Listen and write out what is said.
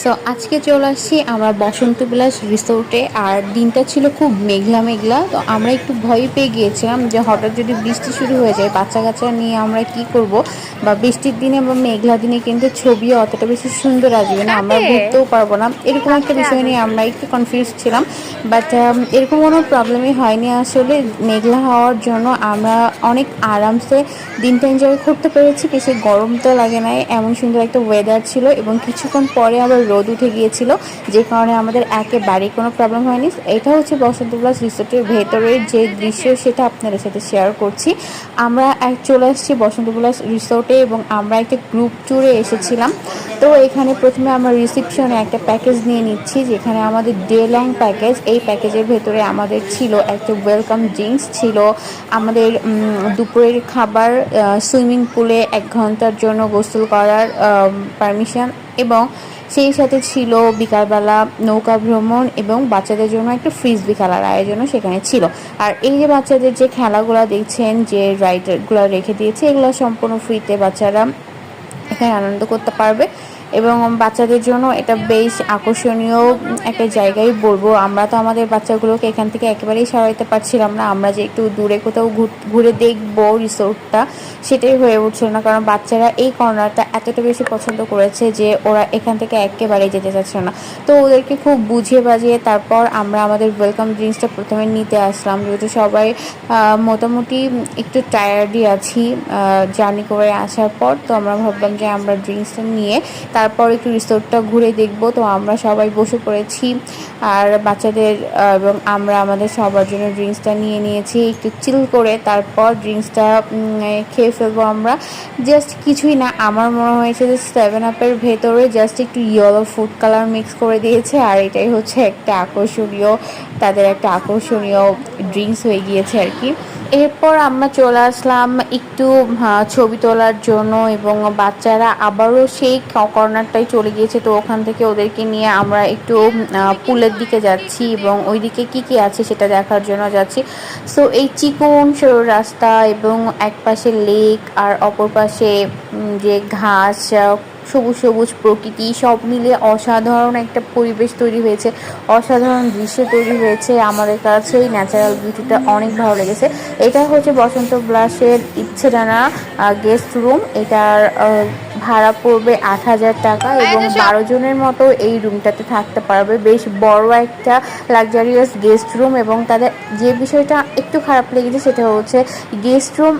So আজকে চলে আসছি আমরা বসন্ত বিলাস রিসোর্টে। আর দিনটা ছিল খুব মেঘলা মেঘলা, তো আমরা একটু ভয় পেয়ে গিয়েছিলাম যে হঠাৎ যদি বৃষ্টি শুরু হয়ে যায় বাচ্চা কাচ্চা নিয়ে আমরা কি করব। বা বৃষ্টির দিনে বা মেঘলা দিনে কিন্তু ছবিও অতটা বেশি সুন্দর আসবে না, আমরা ঘুরতেও পারবো না, এরকম একটা বিষয় নিয়ে আমরা একটু কনফিউজ ছিলাম। বাট এরকম কোনো প্রবলেমই হয়নি আসলে। মেঘলা হওয়ার জন্য আমরা অনেক আরামসে দিনটা এনজয় করতে পেরেছি, বেশি গরম তো লাগে নাই, এমন সুন্দর একটা ওয়েদার ছিল। এবং কিছুক্ষণ পরে আবার রোদ উঠে গিয়েছিল, যে কারণে আমাদের একেবারেই কোনো প্রবলেম হয়নি। এটা হচ্ছে বসন্ত বিলাস রিসোর্টের ভেতরের যে দৃশ্য, সেটা আপনাদের সাথে শেয়ার করছি। আমরা চলে আসছি বসন্ত বিলাস রিসোর্টে এবং আমরা একটা গ্রুপ ট্যুরে এসেছিলাম। তো এখানে প্রথমে আমরা রিসিপশনে একটা প্যাকেজ নিয়ে নিচ্ছি, যেখানে আমাদের ডে লং প্যাকেজ। এই প্যাকেজের ভেতরে আমাদের ছিল একটা ওয়েলকাম ড্রিঙ্কস, ছিল আমাদের দুপুরের খাবার, সুইমিং পুলে 1 ঘন্টার জন্য গোসল করার পারমিশন, এবং সেই সাথে ছিল বিকালবেলা নৌকা ভ্রমণ এবং বাচ্চাদের জন্য একটা ফ্রিসবি খেলার আয়োজনও সেখানে ছিল। আর এই যে বাচ্চাদের যে খেলাগুলো দেখছেন, যে রাইডারগুলো রেখে দিয়েছে, এগুলো সম্পূর্ণ ফ্রিতে বাচ্চারা এখানে আনন্দ করতে পারবে। এবং বাচ্চাদের জন্য এটা বেশ আকর্ষণীয় একটা জায়গায় বলবো। আমরা তো আমাদের বাচ্চাগুলোকে এখান থেকে একেবারেই সরাইতে পারছিলাম না, আমরা যে একটু দূরে কোথাও ঘুরে দেখবো রিসোর্টটা, সেটাই হয়ে উঠছিল না, কারণ বাচ্চারা এই কর্নারটা এতটা বেশি পছন্দ করেছে যে ওরা এখান থেকে একেবারেই যেতে চাচ্ছে না। তো ওদেরকে খুব বুঝিয়ে বাজিয়ে তারপর আমরা আমাদের ওয়েলকাম ড্রিঙ্কসটা প্রথমে নিতে আসলাম, যেহেতু সবাই মোটামুটি একটু টায়ার্ডই আছি জার্নি করে আসার পর। তো আমরা ভাবলাম যে আমরা ড্রিঙ্কসটা নিয়ে তারপর একটু রিসোর্টটা ঘুরে দেখব। তো আমরা সবাই বসে পড়েছি, আর বাচ্চাদের এবং আমরা আমাদের সবার জন্য ড্রিঙ্কসটা নিয়ে নিয়েছি একটু চিল করে। তারপর ড্রিঙ্কসটা খেয়ে ফেলবো আমরা। জাস্ট কিছুই না, আমার মনে হয়েছে যে 7 আপের ভেতরে জাস্ট একটু ইয়েলো ফুড কালার মিক্স করে দিয়েছে, আর এটাই হচ্ছে একটা আকর্ষণীয়, তাদের একটা আকর্ষণীয় ড্রিঙ্কস হয়ে গিয়েছে আর কি। এরপর আমরা চলে আসলাম একটু ছবি তোলার জন্য, এবং বাচ্চারা আবারও সেই কর্নারটাই চলে গিয়েছে। তো ওখান থেকে ওদেরকে নিয়ে আমরা একটু পুলের দিকে যাচ্ছি এবং ওইদিকে কি কি আছে সেটা দেখার জন্য যাচ্ছি। সো এই চিকন সরু রাস্তা এবং এক পাশে লেক আর অপর পাশে যে ঘাস, সবুজ সবুজ প্রকৃতি, সব মিলে অসাধারণ একটা পরিবেশ তৈরি হয়েছে, অসাধারণ দৃশ্য তৈরি হয়েছে। আমাদের কাছে এই ন্যাচারাল বিউটিটা অনেক ভালো লেগেছে। এটা হচ্ছে বসন্ত বিলাসের ইচ্ছেডানা গেস্ট রুম। এটার ভাড়া পড়বে 8,000 টাকা এবং 12 জনের মতো এই রুমটাতে থাকতে পারবে। বেশ বড় একটা লাক্সারিয়াস গেস্ট রুম। এবং তাদের যে বিষয়টা একটু খারাপ লেগেছে সেটা হচ্ছে গেস্ট রুম